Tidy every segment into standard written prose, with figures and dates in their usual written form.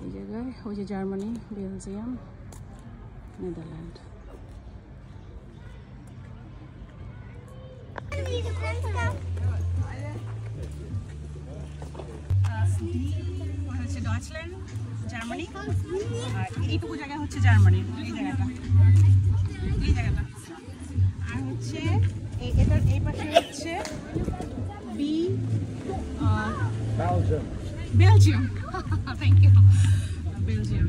এই জায়গায় ওই যে জার্মানি, বেলজিয়াম, নেদারল্যান্ড। হচ্ছে ডয়েচল্যান্ড, জার্মানি, আর এইটুকু জায়গা হচ্ছে জার্মানি, এই জায়গাটা, এই জায়গাটা। আর হচ্ছে এটার এই পাশে হচ্ছে বেলজিয়াম। Thank you. বেলজিয়াম,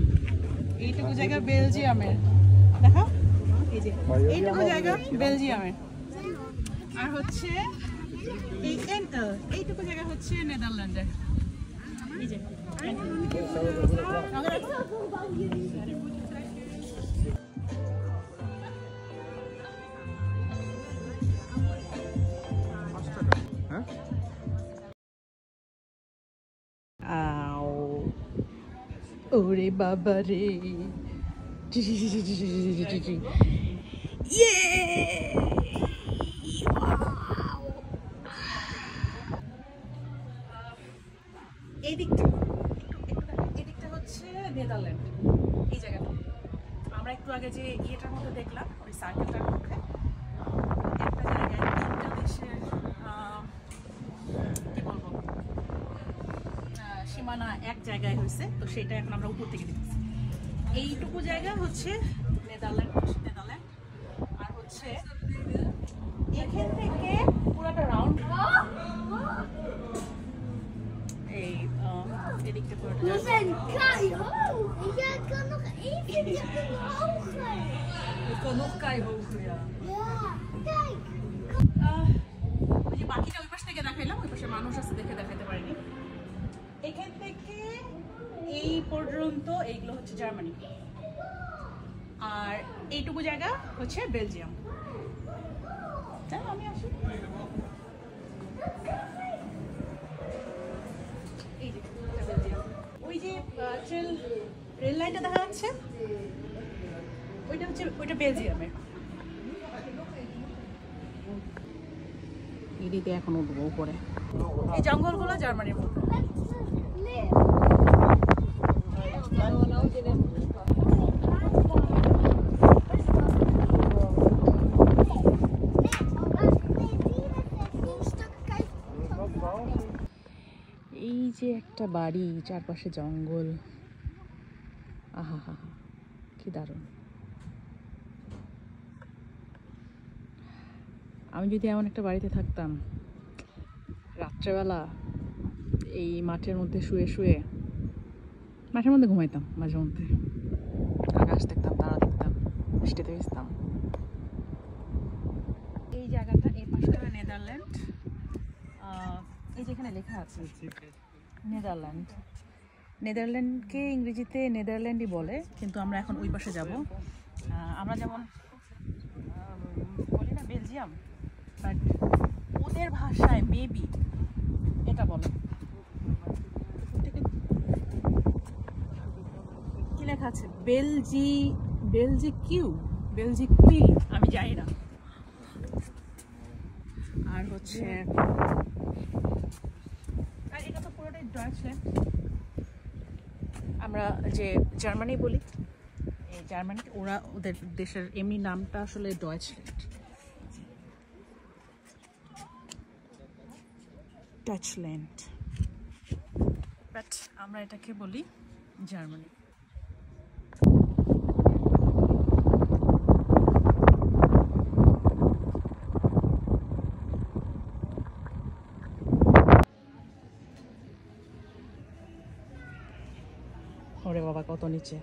এইটুকু জায়গা বেলজিয়ামের, দেখো এই যে এইটুকু জায়গা বেলজিয়ামের। আর হচ্ছে এইটুকু জায়গা হচ্ছে নেদারল্যান্ডের। এই যে ওরে বাবা রে, এদিকটা হচ্ছে নেদারল্যান্ড, এই জায়গাটা। আমরা একটু আগে যে ইয়েটার মধ্যে দেখলাম, ওই সার্কেলটার মধ্যে একটা জায়গায় তিনটা দেশের কি বলবো সীমানা এক জায়গায় হয়েছে, তো সেটা এখন আমরা উপর থেকে দেখতেছি। এইটুকু জায়গা হচ্ছে নেদারল্যান্ড, আর হচ্ছে এখান থেকে পুরোটা রাউন্ড এই এদিকটা পুরোটা। বাকিটা ওই পাশ থেকে দেখাইলাম, ওই পাশে মানুষ আছে দেখে দেখাতে পারিনি। এখান থেকে এই পর্যন্ত এইগুলো হচ্ছে জার্মানি, আর এইটুকু জায়গা হচ্ছে বেলজিয়াম। আমি আসি, এই যে বেলজিয়াম, ওই যে রেল লাইনটা দেখা যাচ্ছে, ওইটা বেলজিয়ামের। এদিকে এখন উঠবো উপরে, এই জঙ্গলগুলো জার্মানির মধ্যে। এই যে একটা বাড়ি, চারপাশে জঙ্গল, আহা হা হা, কি দারুণ। আমি যদি এমন একটা বাড়িতে থাকতাম, রাত্রেবেলা এই মাঠের মধ্যে শুয়ে শুয়ে মাঠের মধ্যে ঘুমাইতাম, মাঝে মধ্যে আকাশ দেখতাম, তারা দেখতাম, বৃষ্টিতে ভিজতাম। এই জায়গাটা, এই পাশটা নেদারল্যান্ড, এই যেখানে লেখা আছে নেদারল্যান্ড। নেদারল্যান্ডকে ইংরেজিতে নেদারল্যান্ডই বলে, কিন্তু আমরা এখন ওই পাশে যাব। আমরা যেমন বলি না বেলজিয়াম, বাট ওদের ভাষায় মেবি এটা বলে। কি লেখা আছে? বেলজিকিউ, আমি জানি না। আর হচ্ছে আর এটা তো পুরোটাই ডয়েচল্যান্ড। আমরা যে জার্মানি বলি, এই জার্মানি, ওরা ওদের দেশের এমনি নামটা আসলে ডয়েচল্যান্ড, বাট আমরা এটাকে বলি জার্মানি। ওরে বাবা, কত নিচে।